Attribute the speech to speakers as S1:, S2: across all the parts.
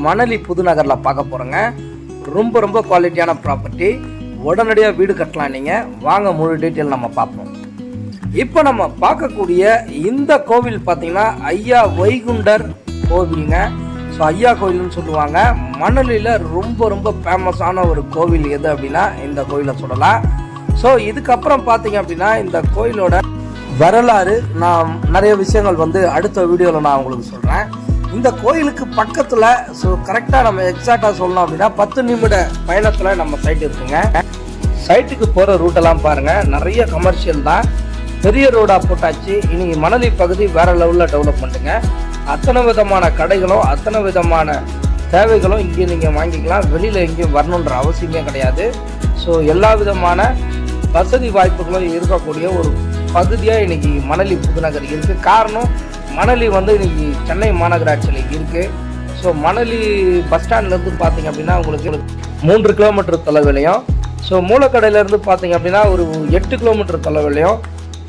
S1: மணலி புதுநகர்ல பார்க்க போறோங்க. ரொம்ப குவாலிட்டியான ப்ராப்பர்ட்டி. உடனடியாக வீடு கட்டலாம். நீங்கள் வாங்க, முழு டீட்டெயில் நம்ம பார்ப்போம். இப்போ நம்ம பார்க்கக்கூடிய இந்த கோவில் பார்த்தீங்கன்னா ஐயா வைகுண்டர் கோவிலுங்க. ஸோ ஐயா கோவில்னு சொல்லுவாங்க. மணலியில் ரொம்ப ஃபேமஸான ஒரு கோவில் எது அப்படின்னா இந்த கோவிலை சொல்லலாம். ஸோ இதுக்கப்புறம் பார்த்தீங்க அப்படின்னா இந்த கோயிலோட வரலாறு நான் நிறைய விஷயங்கள் அடுத்த வீடியோவில் நான் உங்களுக்கு சொல்கிறேன். இந்த கோயிலுக்கு பக்கத்தில் ஸோ கரெக்டாக நம்ம எக்ஸாக்டாக சொல்லணும் அப்படின்னா 10 நிமிட பயணத்தில் நம்ம சைட் இருக்குங்க. சைட்டுக்கு போகிற ரூட்டெல்லாம் பாருங்கள், நிறைய கமர்ஷியல் தான். பெரிய ரோடாக போட்டாச்சு. இன்னைக்கு மணலி பகுதி வேறு லெவலில் டெவலப்மெண்ட்டுங்க. அத்தனை விதமான கடைகளும் அத்தனை விதமான தேவைகளும் இங்கே நீங்கள் வாங்கிக்கலாம். வெளியில் எங்கேயும் வரணுன்ற அவசியமே கிடையாது. ஸோ எல்லா விதமான வசதி வாய்ப்புகளும் இருக்கக்கூடிய ஒரு பகுதியாக இன்னைக்கு மணலி புதுநகர் இருக்குது. காரணம் மணலி இன்னைக்கு சென்னை மாநகராட்சியில் இருக்குது. ஸோ மணலி பஸ் ஸ்டாண்ட்லேருந்து பார்த்தீங்க அப்படின்னா உங்களுக்கு 3 கிலோமீட்டர் தொலைவிலையும், ஸோ மூலக்கடையிலேருந்து பார்த்தீங்க அப்படின்னா ஒரு 8 கிலோமீட்டர் தொலைவிலையும்,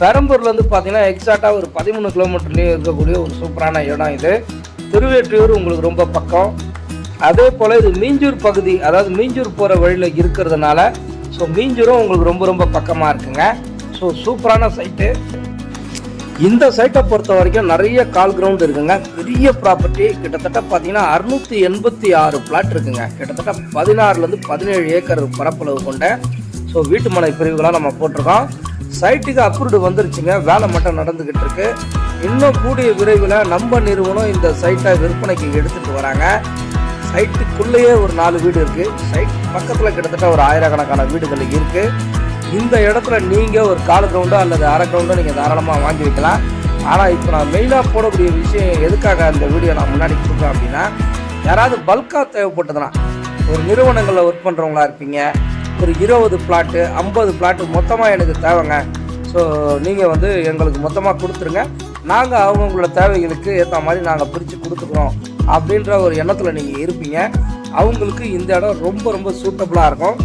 S1: பெரம்பூர்லேருந்து பார்த்தீங்கன்னா எக்ஸாக்டாக ஒரு 13 கிலோமீட்டர்லேயும் இருக்கக்கூடிய ஒரு சூப்பரான இடம் இது. திருவேற்றியூர் உங்களுக்கு ரொம்ப பக்கம். அதே போல் இது மீஞ்சூர் பகுதி, அதாவது மீஞ்சூர் போகிற வழியில் இருக்கிறதுனால ஸோ மீஞ்சூரும் உங்களுக்கு ரொம்ப பக்கமாக இருக்குங்க. ஸோ சூப்பரான சைட்டு. இந்த சைட்டை பொறுத்த வரைக்கும் நிறைய கால் கிரவுண்ட் இருக்குங்க. பெரிய ப்ராப்பர்ட்டி. கிட்டத்தட்ட பார்த்தீங்கன்னா 686 பிளாட் இருக்குங்க. கிட்டத்தட்ட 16லேருந்து 17 ஏக்கர் பரப்பளவு கொண்ட ஸோ வீட்டு மனை பிரிவுகளாக நம்ம போட்டிருக்கோம். சைட்டுக்கு அப்ரூவ்டு வந்துருச்சுங்க. வேலை மட்டும் நடந்துக்கிட்டு இருக்கு. இன்னும் கூடிய விரைவில் நம்ம நிறுவனம் இந்த சைட்டை விற்பனைக்கு எடுத்துகிட்டு வராங்க. சைட்டுக்குள்ளேயே ஒரு 4 வீடு இருக்குது. சைட் பக்கத்தில் கிட்டத்தட்ட ஒரு 1000கணக்கான வீடுகள் இருக்குது. இந்த இடத்துல நீங்கள் ஒரு கால் கிரவுண்டோ அல்லது அரை கிரவுண்டோ நீங்கள் தாராளமாக வாங்கி வைக்கலாம். ஆனால் இப்போ நான் மெயினாக போடக்கூடிய விஷயம் எதுக்காக அந்த வீடியோ நான் முன்னாடி கொடுக்குறேன் அப்படின்னா, யாராவது பல்காக தேவைப்பட்டதுன்னா, ஒரு நிறுவனங்களில் ஒர்க் பண்ணுறவங்களா இருப்பீங்க, ஒரு 20 பிளாட்டு 50 பிளாட்டு மொத்தமாக எனக்கு தேவைங்க. ஸோ நீங்கள் எங்களுக்கு மொத்தமாக கொடுத்துருங்க, நாங்கள் அவங்களோட தேவைகளுக்கு ஏற்ற மாதிரி நாங்கள் பிரித்து கொடுத்துக்குறோம் அப்படின்ற ஒரு எண்ணத்தில் நீங்கள் இருப்பீங்க. அவங்களுக்கு இந்த இடம் ரொம்ப சூட்டபுளாக இருக்கும்.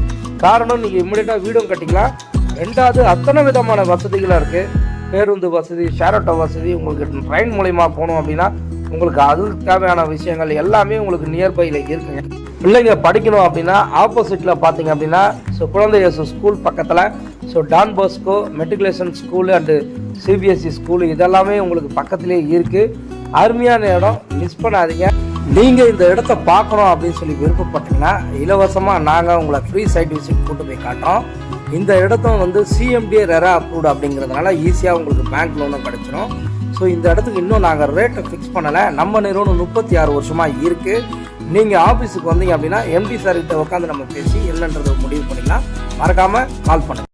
S1: காரணம், நீங்கள் இம்மிடியட்டாக வீடும் கட்டிக்கலாம். ரெண்டாவது அத்தனை விதமான வசதிகளாக இருக்குது. பேருந்து வசதி, ஷேர் ஆட்டோ வசதி, உங்களுக்கு ட்ரெயின் மூலிமா போகணும் அப்படின்னா உங்களுக்கு அதுக்கு தேவையான விஷயங்கள் எல்லாமே உங்களுக்கு நியர்பையில் இருக்குங்க. பிள்ளைங்க படிக்கணும் அப்படின்னா ஆப்போசிட்டில் பார்த்தீங்க அப்படின்னா ஸோ குழந்தை இயேசு ஸ்கூல் பக்கத்தில் so Don Bosco matriculation school and CBSE school இதெல்லாமே உங்களுக்கு பக்கத்துலேயே இருக்குது. அருமையான இடம், மிஸ் பண்ணாதீங்க. நீங்கள் இந்த இடத்த பார்க்கணும் அப்படின்னு சொல்லி விருப்பப்பட்டீங்கன்னா இலவசமாக நாங்கள் உங்களை ஃப்ரீ சைட் விசிட் கூட்டு போய் காட்டுறோம். இந்த இடத்தும் சிஎம்டிஏ ரெரா அப்ரூவ்டு அப்படிங்கிறதுனால ஈஸியாக உங்களுக்கு பேங்க் லோனும் கிடச்சிரும். ஸோ இந்த இடத்துக்கு இன்னும் நாங்கள் ரேட்டை ஃபிக்ஸ் பண்ணலை. நம்ம நிறுவனம் 36 வருஷமாக இருக்குது. நீங்கள் ஆஃபீஸுக்கு வந்தீங்க அப்படின்னா எம்டி சார்கிட்ட உட்காந்து நம்ம பேசி என்னன்றதை முடிவு பண்ணிக்கலாம். மறக்காமல் கால் பண்ணுங்கள்.